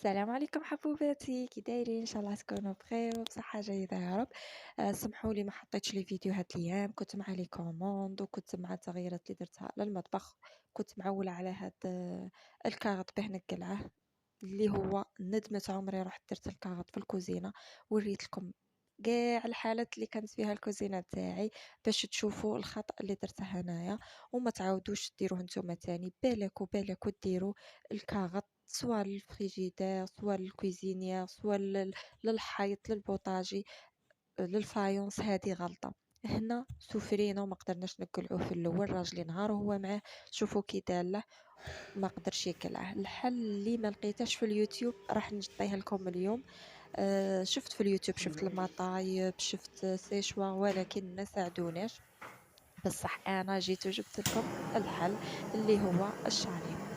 السلام عليكم حبوباتي، كي دايرين؟ ان شاء الله تكونوا بخير وبصحه جيده يا رب. سمحوا لي ما حطيتش لي فيديو هاد الايام، كنت مع لي كوموند وكنت مع التغييرات اللي درتها للمطبخ. كنت معوله على هاد الكاغط به نقلعه، اللي هو ندمت عمري رحت درت الكاغط في الكوزينه. وريت لكم كاع الحالات اللي كانت فيها الكوزينه تاعي باش تشوفوا الخطأ اللي درته هنايا، وما تعاودوش ديروه نتوما تاني. بالك ديروا الكاغط سواء للفريجيدير سواء للكويزينيير سواء للحيط للبوطاجي للفايونس. هذه غلطة. هنا سفرينا وما قدرناش نقلعوه في الاول، راجلي نهار وهو معاه شوفوا كي داله ما قدرش يقلعه. الحل اللي ما لقيتهش في اليوتيوب راح نعطيها لكم اليوم. شفت في اليوتيوب، شفت المطايب، شفت سيشوا، ولكن ما ساعدوناش. بصح انا جيت وجبت لكم الحل اللي هو الشاليمو.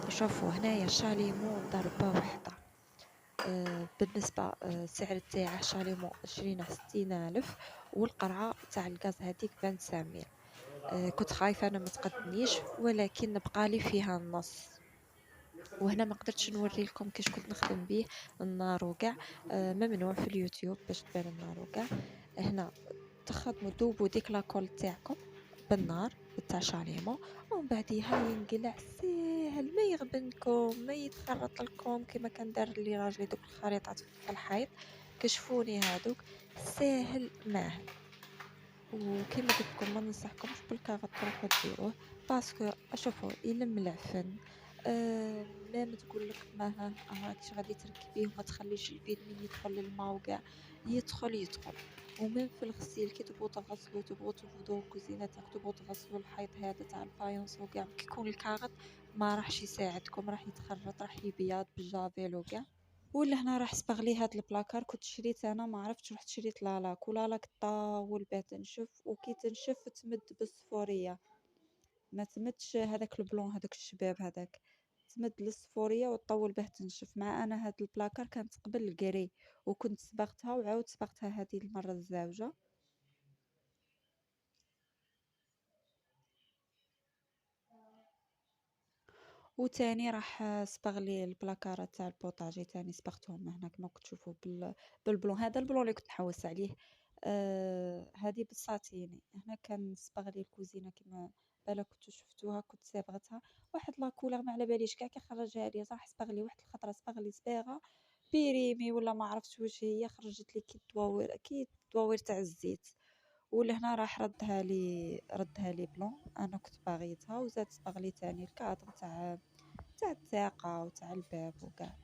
شوفوا هنايا الشاليمو ضربة وحدة. بالنسبة السعر تاعه شاليمو 20 60 ألف، والقرعة تاع الغاز هذيك 25 ميل. كنت خايفة أنا متقدنيش، ولكن بقالي فيها النص. وهنا ما قدرتش نوري لكم كيش كنت نخدم به النار وكاع. ممنوع في اليوتيوب باش تبان النار وكاع. هنا تخدموا دوبوا ديك لاكول تاعكم بالنار تاع شاليمو، ومن بعديها ينقلع ساهل، ما يغبنكم ما يتخرط لكم كما كان دار لي راجلي دوك الخريطات في الحيط. كشفوني هادوك ساهل ماهل. وكما قلت لكم ما ننصحكمش بالكاغط تروحوا ديروه، باسكو شوفوا يلم العفن. ميم تقول لك ما هاكش غادي تركبيه وما تخليش الفيد من يدخل للما وكاع يدخل. ومن في الغسيل كي تبغوا تغسلوا تبغوا تفضوا الكوزينه تاعك تبغوا تغسلوا الحيط هذا تاع الفايونس وكاع، كي يكون الكاغط ما راحش يساعدكم، راح يتخرط راح يبيض بالجافيل وكاع. ولا هنا راح صبغ لي هاد البلاكار كنت شريت انا ما عرفتش، رحت شريت لالاك ولالاك طاول باه تنشف، وكي تنشف تمد بالصفوريه، ما تمدش هذاك البلون هذاك الشباب هذاك، تمد للصفوريه وتطول به تنشف. مع انا هاد البلاكار كانت قبل الكري وكنت صبغتها وعاود صبغتها هذه المره الزاوجه. وتاني راح صبغ لي البلاكارات تاع البوطاجي تاني صبغتهم هنا كما كنت تشوفوا بالبلون هذا، البلون اللي كنت نحوس عليه. هذه بالساتيني. هنا كان صبغ لي الكوزينه كما بالا كنتو شفتوها، كنت صابغتها واحد لاكولر ما على باليش كاع كي خرجها لي، راح صبغ لي واحد الخطره صبغ لي صباغه بيريمي ولا ما عرفتش واش هي، خرجت لي كي الدواوير تاع الزيت. ولهنا راح ردها لي بلون انا كنت باغيتها، وزاد صبغ لي تاني الكادر تاع التاقه وتاع الباب وكاع.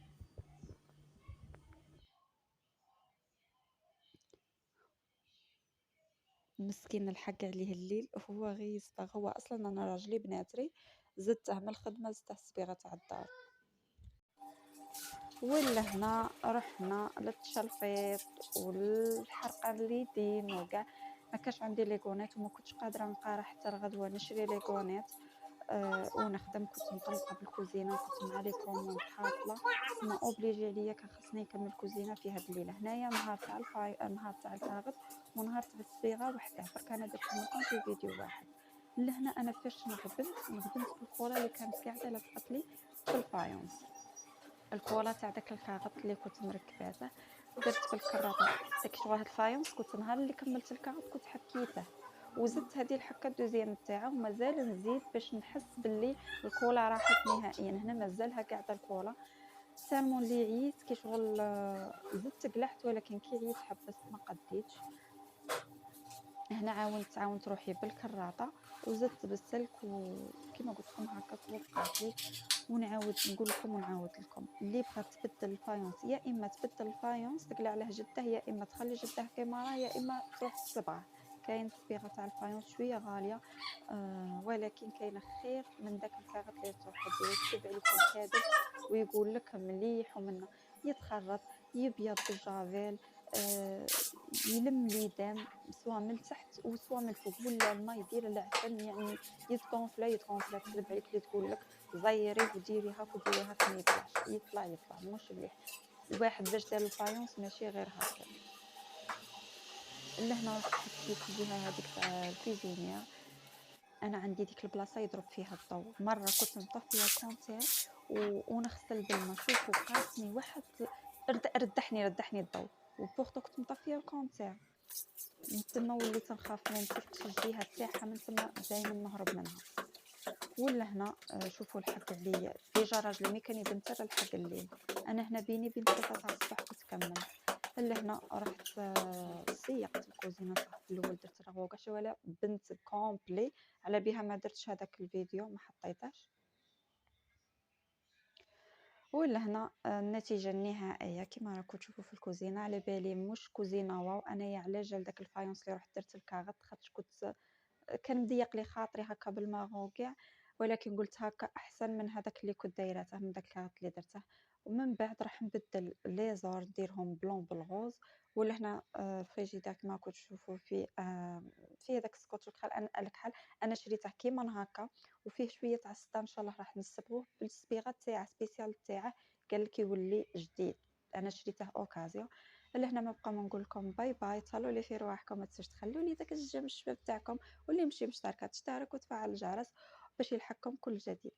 مسكين الحق عليه الليل هو غير يصبغ. هو اصلا انا راجلي بناتري زدته من الخدمه زدته الصبيغه تاع الدار. ولا هنا رحنا للتشلفيط والحرقه اليدين وكاع. ما كانش عندي ليغونيت وما كنتش قادره نبقى حتى الغدوه نشري ليغونيت. ونخدم كنت مطلقه بالكوزينه وكنت مع لي كوموند حاصله، تما اوبليجي عليا كان خصني نكمل كوزينه في هاد الليله. هنايا نهار تاع نهار تاع الكاغط ونهار تاع الصبيغه وحده، برك انا درت لكم في فيديو واحد. لهنا انا فاش نغبنت بالكولا اللي كانت قاعده لصقت لي في الفايونس، الكولا تاع داك الكاغط اللي كنت مركباته. درت بالكراطه داك شغل هاد الفايونس، كنت نهار اللي كملت الكاغط كنت حكيته وزدت هذه الحكه الدوزيام تاعه، ومازال نزيد باش نحس باللي الكولا راحت نهائيا. هنا مازالها قاعده الكولا سالمون اللي عييت كي شغل زدت قلعت، ولكن كي عييت حبست ما قديتش. هنا عاونت روحي بالكراطه وزدت بالسلك وكما قلت لكم هكا توقعت لي. ونعاود نقول لكم ونعاود لكم اللي بغات تبدل الفايونس يا اما تبدل الفايونس تقلع عليه جده، يا اما تخلي جده كيما راه، يا اما تروح تصبغه. كاين الصبيغه تاع الفايونس شويه غاليه، ولكن كاينه خير من داك الكاغط اللي تروح ديرو يكتب عليك الكاذب ويقول لك مليح ومنه يتخرط يبيض بالجافيل. يلم ليدام سواء من تحت وسواء من الفوق، ولا الماء يدير العفن يعني يتغونفلا تكذب عليك اللي تقول لك زيري وديري هاك وديري هاك ما يطلعش يطلع مش مليح. الواحد باش دار الفايونس ماشي غير هكا. لهنا رحت حطيت الجهه هذيك تاع الكوزينيير. انا عندي ديك البلاصه يضرب فيها الضوء، مره كنت نطفيه الكونتير ونغسل بالما. شوفوا قاسني واحد ردّحني الضو، وبورتو كنت مطفية الكونت تاعي. من تما وليت نخاف ما نشوفش الجهة تاعها، من تما دايمًا نهرب منها. ولا هنا شوفوا الحق عليا ديجا راجلي مي كان يبان حتى للحق الليل. أنا هنا بيني وبين 3 تاع الصباح كنت كملت. لهنا رحت سيقت الكوزينة صح في الأول درت الرغوة كاع ولا بنت كومبلي على بها ما درتش هذاك الفيديو ما حطيتهش. ولهنا النتيجة النهائية كما راكم تشوفوا في الكوزينة. على بالي مش كوزينة واو، أنايا على جال داك الفايونس اللي رحت درت الكاغط خاطرش كنت كان مضيق لي خاطري هكا بالماغون كاع، ولكن قلت هكا احسن من هذاك اللي كنت دايرته من داك الكاغط اللي درته. ومن بعد راح نبدل لي زور نديرهم بلون بالغوز. ولهنا الفريجيدير كما راكم تشوفوا فيه فيه داك السكوتش الكحل. انا شريته كيما هكا، وفيه شويه تاع السطا ان شاء الله راح نصبغوه بالصبيغه تاعه سبيسيال تاعه، قال لك يولي جديد. انا شريته اوكازيون. لهنا ما بقى ما نقول لكم باي باي، تهلاو لي في رواحكم، ما تنسوش تخلوا لي داك الجيم الشباب تاعكم، واللي يمشي مشتركة تشترك وتفعل الجرس باش يلحقكم كل جديد.